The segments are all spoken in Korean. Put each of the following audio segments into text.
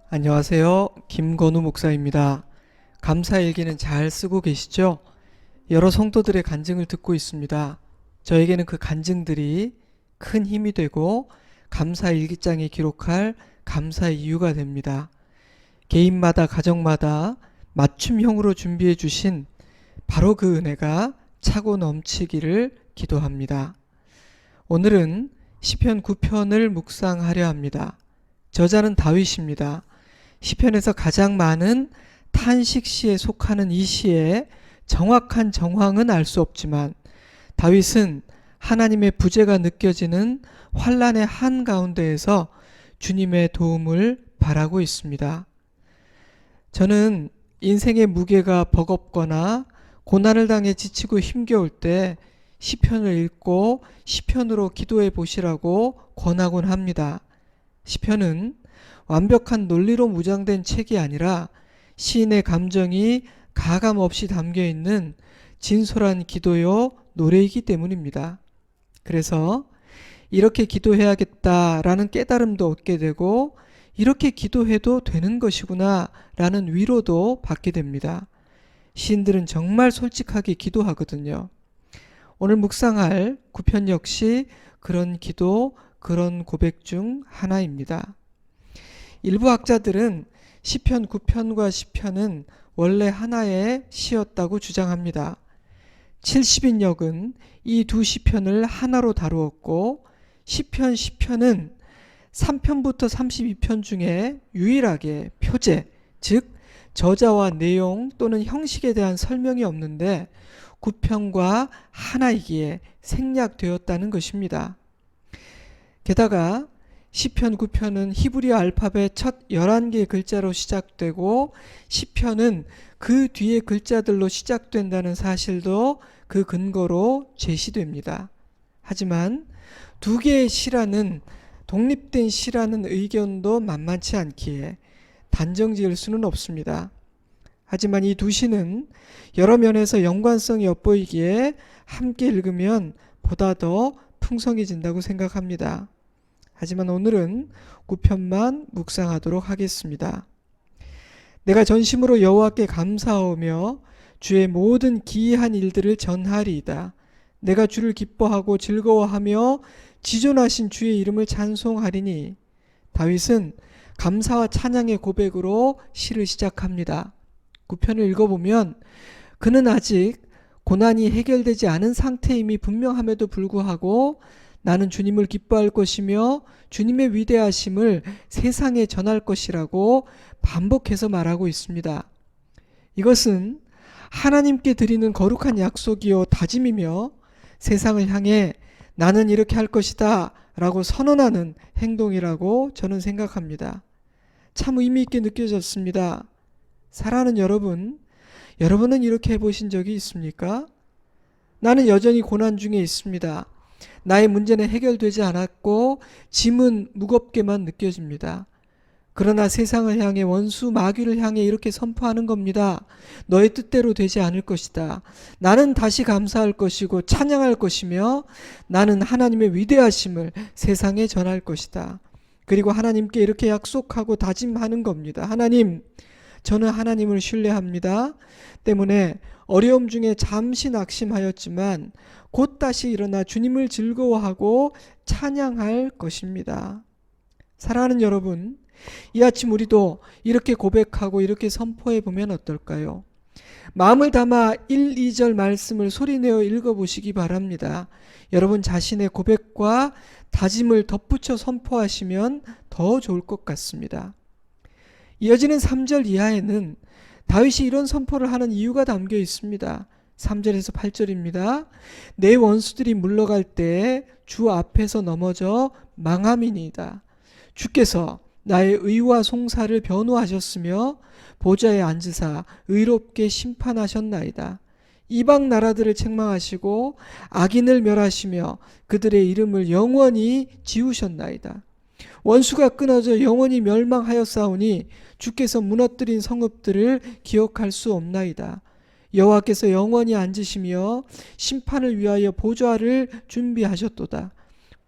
안녕하세요. 김건우 목사입니다. 감사일기는 잘 쓰고 계시죠? 여러 성도들의 간증을 듣고 있습니다. 저에게는 그 간증들이 큰 힘이 되고 감사일기장에 기록할 감사의 이유가 됩니다. 개인마다 가정마다 맞춤형으로 준비해 주신 바로 그 은혜가 차고 넘치기를 기도합니다. 오늘은 시편 9편을 묵상하려 합니다. 저자는 다윗입니다. 시편에서 가장 많은 탄식시에 속하는 이 시의 정확한 정황은 알 수 없지만 다윗은 하나님의 부재가 느껴지는 환난의 한가운데에서 주님의 도움을 바라고 있습니다. 저는 인생의 무게가 버겁거나 고난을 당해 지치고 힘겨울 때 시편을 읽고 시편으로 기도해 보시라고 권하곤 합니다. 시편은 완벽한 논리로 무장된 책이 아니라 시인의 감정이 가감없이 담겨있는 진솔한 기도요 노래이기 때문입니다. 그래서 이렇게 기도해야겠다라는 깨달음도 얻게 되고 이렇게 기도해도 되는 것이구나 라는 위로도 받게 됩니다. 시인들은 정말 솔직하게 기도하거든요. 오늘 묵상할 9편 역시 그런 기도, 그런 고백 중 하나입니다. 일부 학자들은 시편 9편과 시편은 원래 하나의 시였다고 주장합니다. 70인역은 이 두 시편을 하나로 다루었고 시편은 3편부터 32편 중에 유일하게 표제, 즉 저자와 내용 또는 형식에 대한 설명이 없는데 9편과 하나이기에 생략되었다는 것입니다. 게다가 시편 9편은 히브리어 알파벳 첫 11개의 글자로 시작되고 시편은 그 뒤의 글자들로 시작된다는 사실도 그 근거로 제시됩니다. 하지만 두 개의 시라는 독립된 시라는 의견도 만만치 않기에 단정 지을 수는 없습니다. 하지만 이 두 시는 여러 면에서 연관성이 엿보이기에 함께 읽으면 보다 더 풍성해진다고 생각합니다. 하지만 오늘은 9편만 묵상하도록 하겠습니다. 내가 전심으로 여호와께 감사하며 주의 모든 기이한 일들을 전하리이다. 내가 주를 기뻐하고 즐거워하며 지존하신 주의 이름을 찬송하리니. 다윗은 감사와 찬양의 고백으로 시를 시작합니다. 9편을 읽어보면 그는 아직 고난이 해결되지 않은 상태임이 분명함에도 불구하고 나는 주님을 기뻐할 것이며 주님의 위대하심을 세상에 전할 것이라고 반복해서 말하고 있습니다. 이것은 하나님께 드리는 거룩한 약속이요 다짐이며 세상을 향해 나는 이렇게 할 것이다 라고 선언하는 행동이라고 저는 생각합니다. 참 의미 있게 느껴졌습니다. 사랑하는 여러분은 이렇게 해보신 적이 있습니까? 나는 여전히 고난 중에 있습니다. 나의 문제는 해결되지 않았고 짐은 무겁게만 느껴집니다. 그러나 세상을 향해 원수 마귀를 향해 이렇게 선포하는 겁니다. 너의 뜻대로 되지 않을 것이다. 나는 다시 감사할 것이고 찬양할 것이며 나는 하나님의 위대하심을 세상에 전할 것이다. 그리고 하나님께 이렇게 약속하고 다짐하는 겁니다. 하나님, 저는 하나님을 신뢰합니다. 때문에 어려움 중에 잠시 낙심하였지만 곧 다시 일어나 주님을 즐거워하고 찬양할 것입니다. 사랑하는 여러분, 이 아침 우리도 이렇게 고백하고 이렇게 선포해 보면 어떨까요? 마음을 담아 1, 2절 말씀을 소리내어 읽어보시기 바랍니다. 여러분 자신의 고백과 다짐을 덧붙여 선포하시면 더 좋을 것 같습니다. 이어지는 3절 이하에는 다윗이 이런 선포를 하는 이유가 담겨 있습니다. 3절에서 8절입니다. 내 원수들이 물러갈 때 주 앞에서 넘어져 망함이니이다. 주께서 나의 의와 송사를 변호하셨으며 보좌에 앉으사 의롭게 심판하셨나이다. 이방 나라들을 책망하시고 악인을 멸하시며 그들의 이름을 영원히 지우셨나이다. 원수가 끊어져 영원히 멸망하였사오니 주께서 무너뜨린 성읍들을 기억할 수 없나이다. 여호와께서 영원히 앉으시며 심판을 위하여 보좌를 준비하셨도다.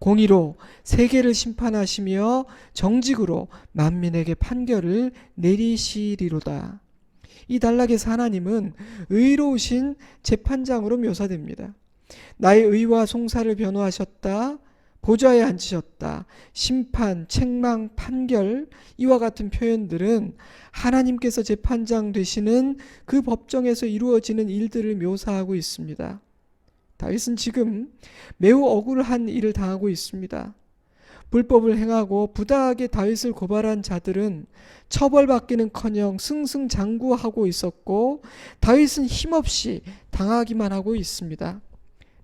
공의로 세계를 심판하시며 정직으로 만민에게 판결을 내리시리로다. 이 단락에서 하나님은 의로우신 재판장으로 묘사됩니다. 나의 의와 송사를 변호하셨다. 보좌에 앉으셨다. 심판, 책망, 판결, 이와 같은 표현들은 하나님께서 재판장 되시는 그 법정에서 이루어지는 일들을 묘사하고 있습니다. 다윗은 지금 매우 억울한 일을 당하고 있습니다. 불법을 행하고 부당하게 다윗을 고발한 자들은 처벌받기는커녕 승승장구하고 있었고 다윗은 힘없이 당하기만 하고 있습니다.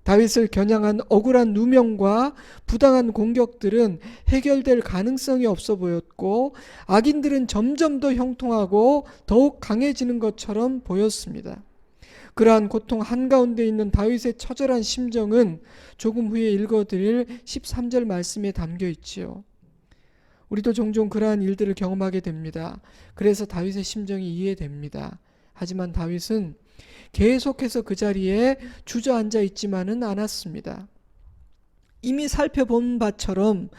다윗을 겨냥한 억울한 누명과 부당한 공격들은 해결될 가능성이 없어 보였고 악인들은 점점 더 형통하고 더욱 강해지는 것처럼 보였습니다. 그러한 고통 한가운데 있는 다윗의 처절한 심정은 조금 후에 읽어드릴 13절 말씀에 담겨 있지요. 우리도 종종 그러한 일들을 경험하게 됩니다. 그래서 다윗의 심정이 이해됩니다. 하지만 다윗은 계속해서 그 자리에 주저앉아 있지만은 않았습니다. 이미 살펴본 바처럼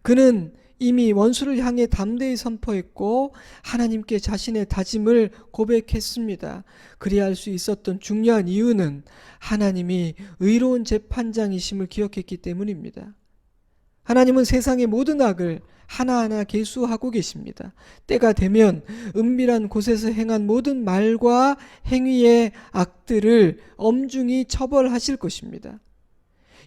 그는 이미 원수를 향해 담대히 선포했고 하나님께 자신의 다짐을 고백했습니다. 그리할 수 있었던 중요한 이유는 하나님이 의로운 재판장이심을 기억했기 때문입니다. 하나님은 세상의 모든 악을 하나하나 계수하고 계십니다. 때가 되면 은밀한 곳에서 행한 모든 말과 행위의 악들을 엄중히 처벌하실 것입니다.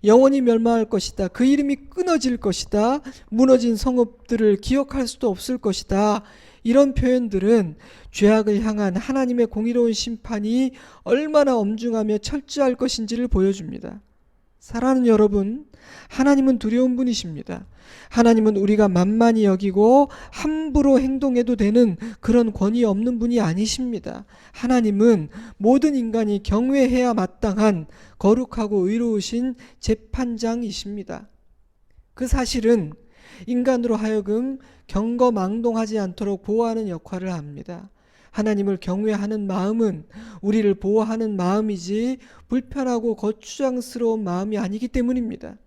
영원히 멸망할 것이다. 그 이름이 끊어질 것이다. 무너진 성읍들을 기억할 수도 없을 것이다. 이런 표현들은 죄악을 향한 하나님의 공의로운 심판이 얼마나 엄중하며 철저할 것인지를 보여줍니다. 사랑하는 여러분, 하나님은 두려운 분이십니다. 하나님은 우리가 만만히 여기고 함부로 행동해도 되는 그런 권위 없는 분이 아니십니다. 하나님은 모든 인간이 경외해야 마땅한 거룩하고 의로우신 재판장이십니다. 그 사실은 인간으로 하여금 경거망동하지 않도록 보호하는 역할을 합니다. 하나님을 경외하는 마음은 우리를 보호하는 마음이지 불편하고 거추장스러운 마음이 아니기 때문입니다.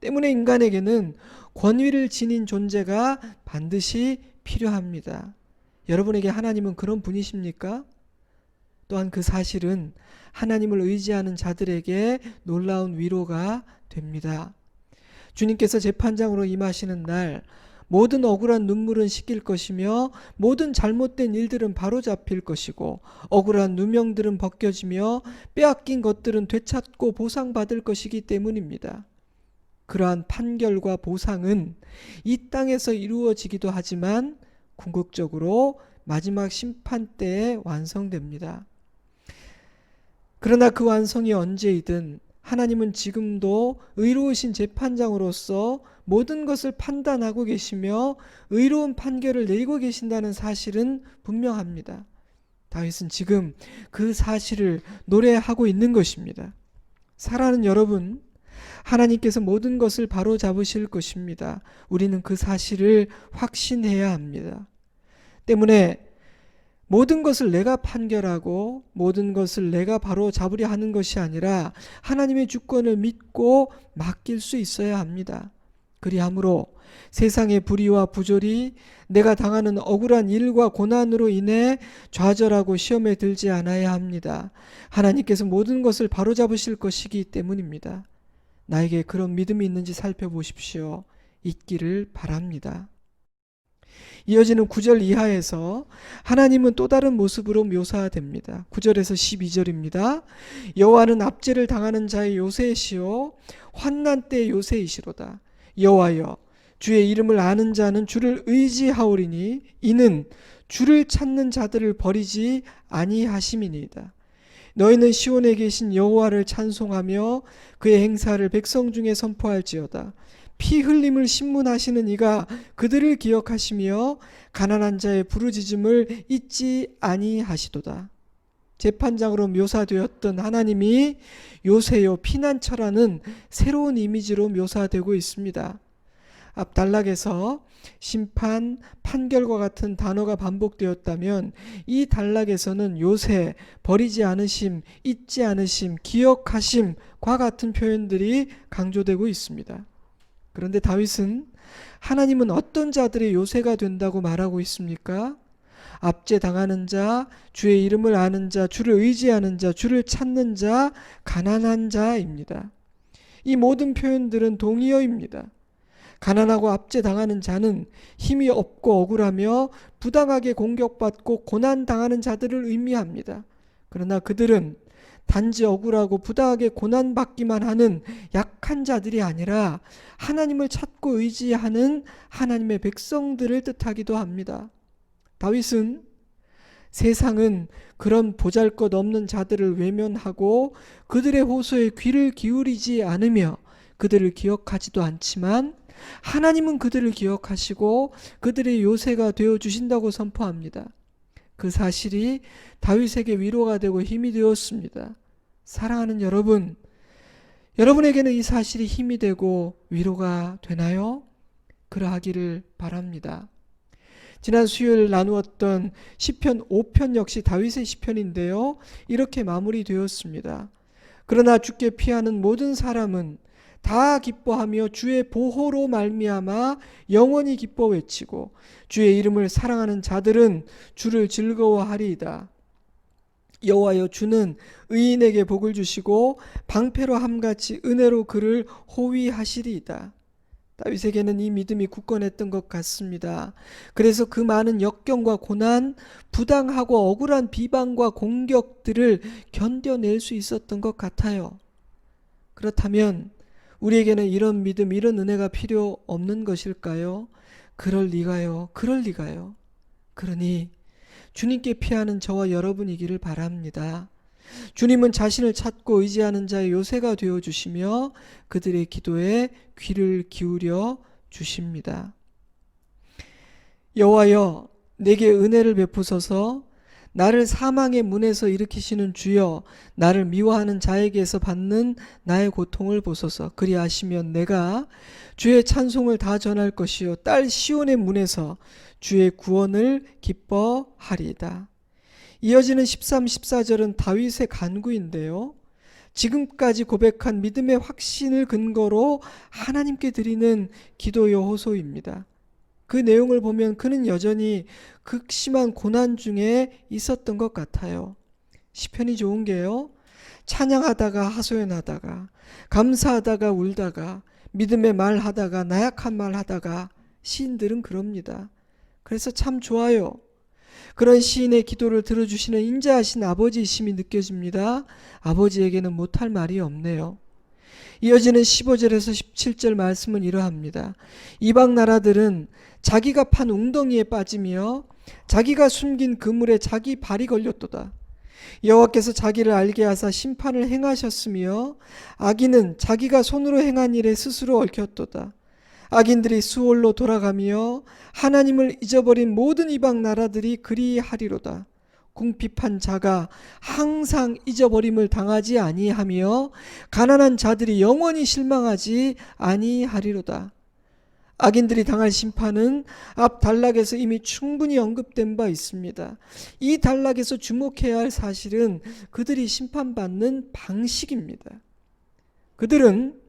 때문에 인간에게는 권위를 지닌 존재가 반드시 필요합니다. 여러분에게 하나님은 그런 분이십니까? 또한 그 사실은 하나님을 의지하는 자들에게 놀라운 위로가 됩니다. 주님께서 재판장으로 임하시는 날 모든 억울한 눈물은 씻길 것이며 모든 잘못된 일들은 바로잡힐 것이고 억울한 누명들은 벗겨지며 빼앗긴 것들은 되찾고 보상받을 것이기 때문입니다. 그러한 판결과 보상은 이 땅에서 이루어지기도 하지만 궁극적으로 마지막 심판 때에 완성됩니다. 그러나 그 완성이 언제이든 하나님은 지금도 의로우신 재판장으로서 모든 것을 판단하고 계시며 의로운 판결을 내리고 계신다는 사실은 분명합니다. 다윗은 지금 그 사실을 노래하고 있는 것입니다. 사랑하는 여러분, 하나님께서 모든 것을 바로 잡으실 것입니다. 우리는 그 사실을 확신해야 합니다. 때문에 모든 것을 내가 판결하고 모든 것을 내가 바로 잡으려 하는 것이 아니라 하나님의 주권을 믿고 맡길 수 있어야 합니다. 그리함으로 세상의 불의와 부조리, 내가 당하는 억울한 일과 고난으로 인해 좌절하고 시험에 들지 않아야 합니다. 하나님께서 모든 것을 바로잡으실 것이기 때문입니다. 나에게 그런 믿음이 있는지 살펴보십시오. 있기를 바랍니다. 이어지는 9절 이하에서 하나님은 또 다른 모습으로 묘사됩니다. 9절에서 12절입니다. 여호와는 압제를 당하는 자의 요새시요 환난 때의 요새이시로다. 여호와여, 주의 이름을 아는 자는 주를 의지하오리니 이는 주를 찾는 자들을 버리지 아니하심이니이다. 너희는 시온에 계신 여호와를 찬송하며 그의 행사를 백성 중에 선포할지어다. 피 흘림을 신문하시는 이가 그들을 기억하시며 가난한 자의 부르짖음을 잊지 아니하시도다. 재판장으로 묘사되었던 하나님이 요새요 피난처라는 새로운 이미지로 묘사되고 있습니다. 앞 단락에서 심판, 판결과 같은 단어가 반복되었다면 이 단락에서는 요새, 버리지 않으심, 잊지 않으심, 기억하심과 같은 표현들이 강조되고 있습니다. 그런데 다윗은 하나님은 어떤 자들의 요새가 된다고 말하고 있습니까? 압제당하는 자, 주의 이름을 아는 자, 주를 의지하는 자, 주를 찾는 자, 가난한 자입니다. 이 모든 표현들은 동의어입니다. 가난하고 압제당하는 자는 힘이 없고 억울하며 부당하게 공격받고 고난당하는 자들을 의미합니다. 그러나 그들은 단지 억울하고 부당하게 고난받기만 하는 약한 자들이 아니라 하나님을 찾고 의지하는 하나님의 백성들을 뜻하기도 합니다. 다윗은 세상은 그런 보잘것없는 자들을 외면하고 그들의 호소에 귀를 기울이지 않으며 그들을 기억하지도 않지만 하나님은 그들을 기억하시고 그들의 요새가 되어 주신다고 선포합니다. 그 사실이 다윗에게 위로가 되고 힘이 되었습니다. 사랑하는 여러분, 여러분에게는 이 사실이 힘이 되고 위로가 되나요? 그러하기를 바랍니다. 지난 수요일 나누었던 시편 5편 역시 다윗의 시편인데요. 이렇게 마무리되었습니다. 그러나 주께 피하는 모든 사람은 다 기뻐하며 주의 보호로 말미암아 영원히 기뻐 외치고 주의 이름을 사랑하는 자들은 주를 즐거워하리이다. 여호와여, 주는 의인에게 복을 주시고 방패로 함같이 은혜로 그를 호위하시리이다. 다윗에게는 이 믿음이 굳건했던 것 같습니다. 그래서 그 많은 역경과 고난, 부당하고 억울한 비방과 공격들을 견뎌낼 수 있었던 것 같아요. 그렇다면 우리에게는 이런 믿음, 이런 은혜가 필요 없는 것일까요? 그럴 리가요. 그럴 리가요. 그러니 주님께 피하는 저와 여러분이기를 바랍니다. 주님은 자신을 찾고 의지하는 자의 요새가 되어주시며 그들의 기도에 귀를 기울여 주십니다. 여호와여, 내게 은혜를 베푸소서. 나를 사망의 문에서 일으키시는 주여, 나를 미워하는 자에게서 받는 나의 고통을 보소서. 그리하시면 내가 주의 찬송을 다 전할 것이요 딸 시온의 문에서 주의 구원을 기뻐하리이다. 이어지는 13, 14절은 다윗의 간구인데요. 지금까지 고백한 믿음의 확신을 근거로 하나님께 드리는 기도의 호소입니다. 그 내용을 보면 그는 여전히 극심한 고난 중에 있었던 것 같아요. 시편이 좋은 게요, 찬양하다가 하소연하다가 감사하다가 울다가 믿음의 말 하다가 나약한 말 하다가 시인들은 그럽니다. 그래서 참 좋아요. 그런 시인의 기도를 들어주시는 인자하신 아버지이심이 느껴집니다. 아버지에게는 못할 말이 없네요. 이어지는 15절에서 17절 말씀은 이러합니다. 이방 나라들은 자기가 판 웅덩이에 빠지며 자기가 숨긴 그물에 자기 발이 걸렸도다. 여호와께서 자기를 알게 하사 심판을 행하셨으며 악인은 자기가 손으로 행한 일에 스스로 얽혔도다. 악인들이 수월로 돌아가며 하나님을 잊어버린 모든 이방 나라들이 그리하리로다. 궁핍한 자가 항상 잊어버림을 당하지 아니하며 가난한 자들이 영원히 실망하지 아니하리로다. 악인들이 당할 심판은 앞 단락에서 이미 충분히 언급된 바 있습니다. 이 단락에서 주목해야 할 사실은 그들이 심판받는 방식입니다. 그들은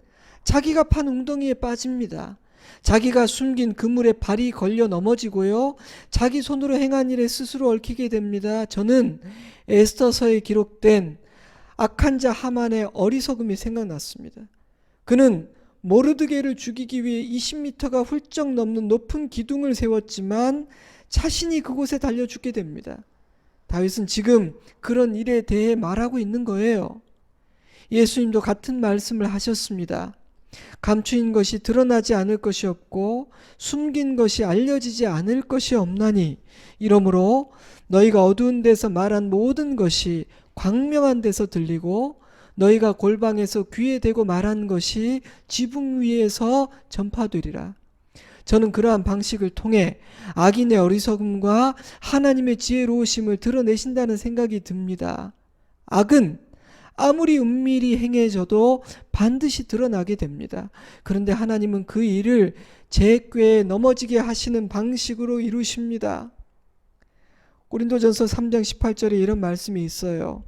자기가 판 웅덩이에 빠집니다. 자기가 숨긴 그물에 발이 걸려 넘어지고요, 자기 손으로 행한 일에 스스로 얽히게 됩니다. 저는 에스더서에 기록된 악한 자 하만의 어리석음이 생각났습니다. 그는 모르드게를 죽이기 위해 20m가 훌쩍 넘는 높은 기둥을 세웠지만 자신이 그곳에 달려 죽게 됩니다. 다윗은 지금 그런 일에 대해 말하고 있는 거예요. 예수님도 같은 말씀을 하셨습니다. 감추인 것이 드러나지 않을 것이 없고 숨긴 것이 알려지지 않을 것이 없나니, 이러므로 너희가 어두운 데서 말한 모든 것이 광명한 데서 들리고 너희가 골방에서 귀에 대고 말한 것이 지붕 위에서 전파되리라. 저는 그러한 방식을 통해 악인의 어리석음과 하나님의 지혜로우심을 드러내신다는 생각이 듭니다. 악은 아무리 은밀히 행해져도 반드시 드러나게 됩니다. 그런데 하나님은 그 일을 제 꾀에 넘어지게 하시는 방식으로 이루십니다. 고린도전서 3장 18절에 이런 말씀이 있어요.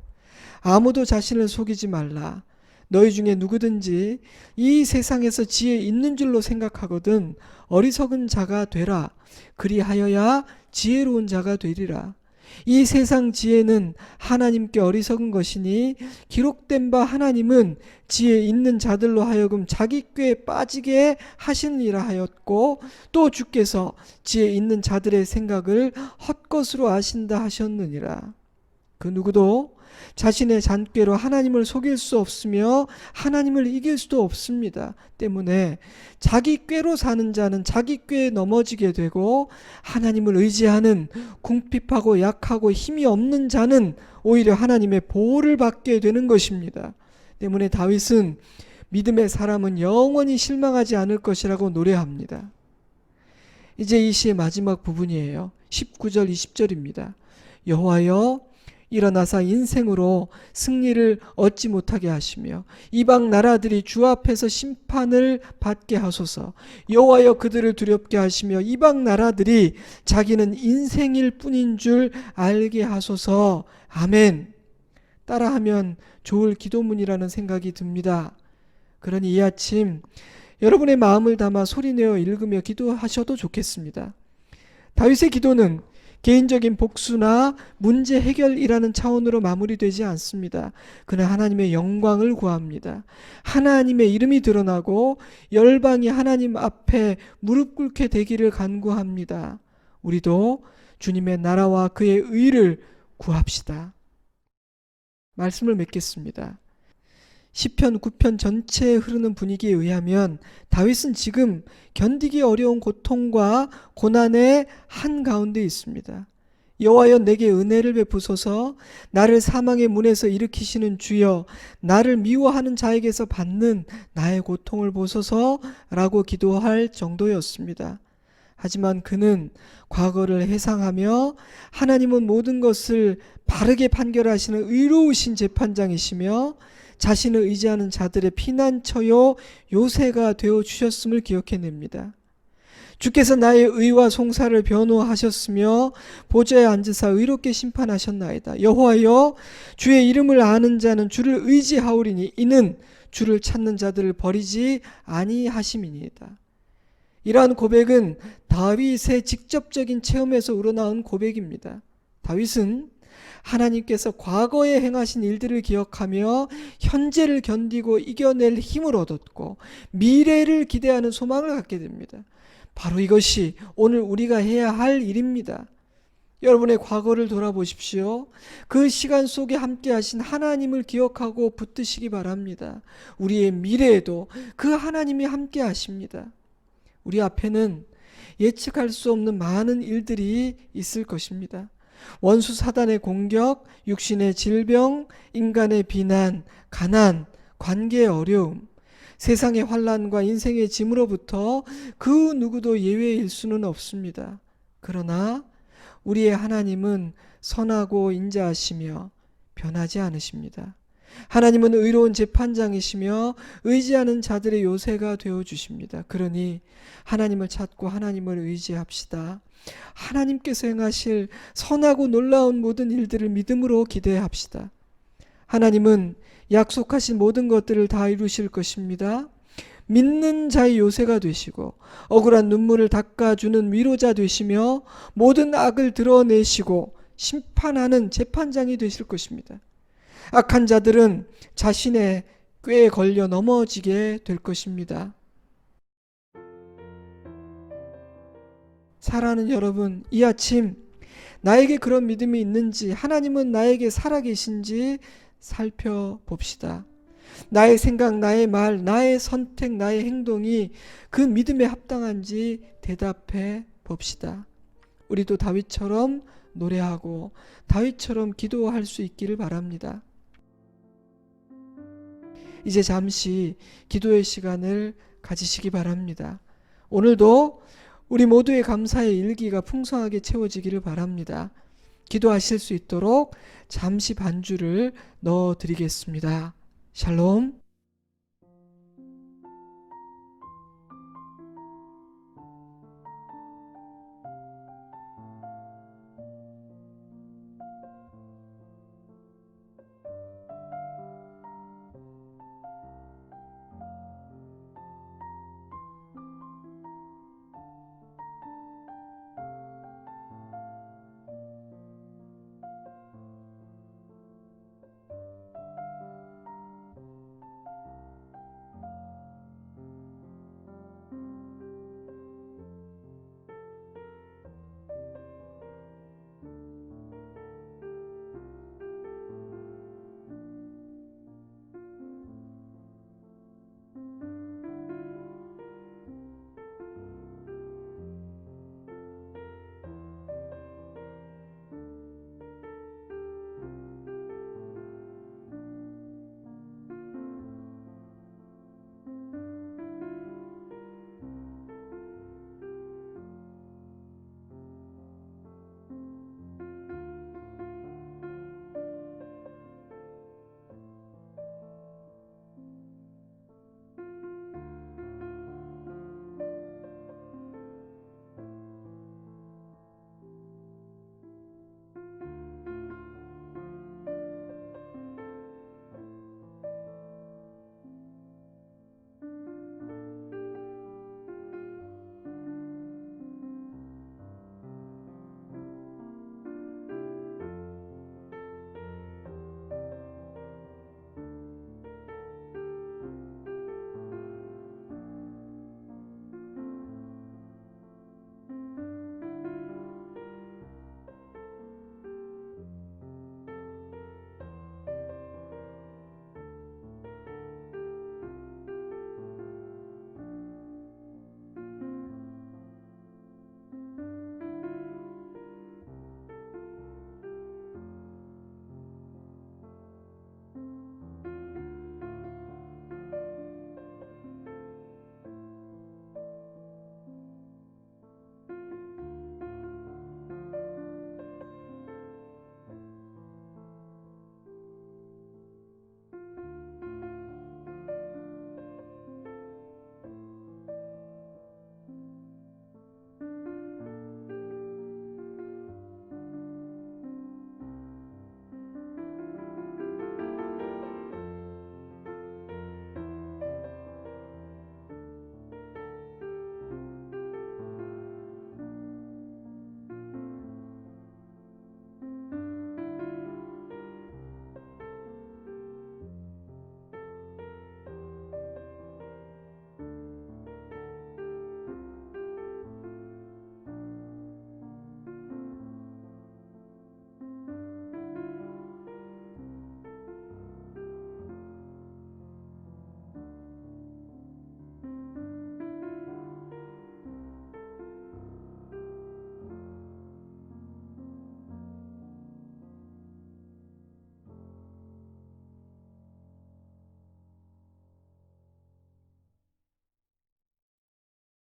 아무도 자신을 속이지 말라. 너희 중에 누구든지 이 세상에서 지혜 있는 줄로 생각하거든 어리석은 자가 되라. 그리하여야 지혜로운 자가 되리라. 이 세상 지혜는 하나님께 어리석은 것이니 기록된 바 하나님은 지혜 있는 자들로 하여금 자기 꾀에 빠지게 하시느니라 하였고, 또 주께서 지혜 있는 자들의 생각을 헛것으로 아신다 하셨느니라. 그 누구도 자신의 잔꾀로 하나님을 속일 수 없으며 하나님을 이길 수도 없습니다. 때문에 자기 꾀로 사는 자는 자기 꾀에 넘어지게 되고, 하나님을 의지하는 궁핍하고 약하고 힘이 없는 자는 오히려 하나님의 보호를 받게 되는 것입니다. 때문에 다윗은 믿음의 사람은 영원히 실망하지 않을 것이라고 노래합니다. 이제 이 시의 마지막 부분이에요. 19절 20절입니다. 여호와여 일어나사 인생으로 승리를 얻지 못하게 하시며 이방 나라들이 주 앞에서 심판을 받게 하소서. 여호와여 그들을 두렵게 하시며 이방 나라들이 자기는 인생일 뿐인 줄 알게 하소서. 아멘. 따라하면 좋을 기도문이라는 생각이 듭니다. 그러니 이 아침 여러분의 마음을 담아 소리내어 읽으며 기도하셔도 좋겠습니다. 다윗의 기도는 개인적인 복수나 문제 해결이라는 차원으로 마무리되지 않습니다. 그는 하나님의 영광을 구합니다. 하나님의 이름이 드러나고 열방이 하나님 앞에 무릎 꿇게 되기를 간구합니다. 우리도 주님의 나라와 그의 의를 구합시다. 말씀을 맺겠습니다. 시편 9편 전체에 흐르는 분위기에 의하면 다윗은 지금 견디기 어려운 고통과 고난의 한가운데 있습니다. 여호와여 내게 은혜를 베푸소서. 나를 사망의 문에서 일으키시는 주여, 나를 미워하는 자에게서 받는 나의 고통을 보소서 라고 기도할 정도였습니다. 하지만 그는 과거를 회상하며 하나님은 모든 것을 바르게 판결하시는 의로우신 재판장이시며 자신을 의지하는 자들의 피난처요 요새가 되어 주셨음을 기억해냅니다. 주께서 나의 의와 송사를 변호하셨으며 보좌에 앉으사 의롭게 심판하셨나이다. 여호와여 주의 이름을 아는 자는 주를 의지하오리니 이는 주를 찾는 자들을 버리지 아니하심이니이다. 이러한 고백은 다윗의 직접적인 체험에서 우러나온 고백입니다. 다윗은 하나님께서 과거에 행하신 일들을 기억하며 현재를 견디고 이겨낼 힘을 얻었고 미래를 기대하는 소망을 갖게 됩니다. 바로 이것이 오늘 우리가 해야 할 일입니다. 여러분의 과거를 돌아보십시오. 그 시간 속에 함께 하신 하나님을 기억하고 붙드시기 바랍니다. 우리의 미래에도 그 하나님이 함께 하십니다. 우리 앞에는 예측할 수 없는 많은 일들이 있을 것입니다. 원수 사단의 공격, 육신의 질병, 인간의 비난, 가난, 관계의 어려움, 세상의 환난과 인생의 짐으로부터 그 누구도 예외일 수는 없습니다. 그러나 우리의 하나님은 선하고 인자하시며 변하지 않으십니다. 하나님은 의로운 재판장이시며 의지하는 자들의 요새가 되어주십니다. 그러니 하나님을 찾고 하나님을 의지합시다. 하나님께서 행하실 선하고 놀라운 모든 일들을 믿음으로 기대합시다. 하나님은 약속하신 모든 것들을 다 이루실 것입니다. 믿는 자의 요새가 되시고 억울한 눈물을 닦아주는 위로자 되시며 모든 악을 드러내시고 심판하는 재판장이 되실 것입니다. 악한 자들은 자신의 꾀에 걸려 넘어지게 될 것입니다. 사랑하는 여러분, 이 아침 나에게 그런 믿음이 있는지, 하나님은 나에게 살아계신지 살펴봅시다. 나의 생각, 나의 말, 나의 선택, 나의 행동이 그 믿음에 합당한지 대답해 봅시다. 우리도 다윗처럼 노래하고 다윗처럼 기도할 수 있기를 바랍니다. 이제 잠시 기도의 시간을 가지시기 바랍니다. 오늘도 우리 모두의 감사의 일기가 풍성하게 채워지기를 바랍니다. 기도하실 수 있도록 잠시 반주를 넣어드리겠습니다. 샬롬.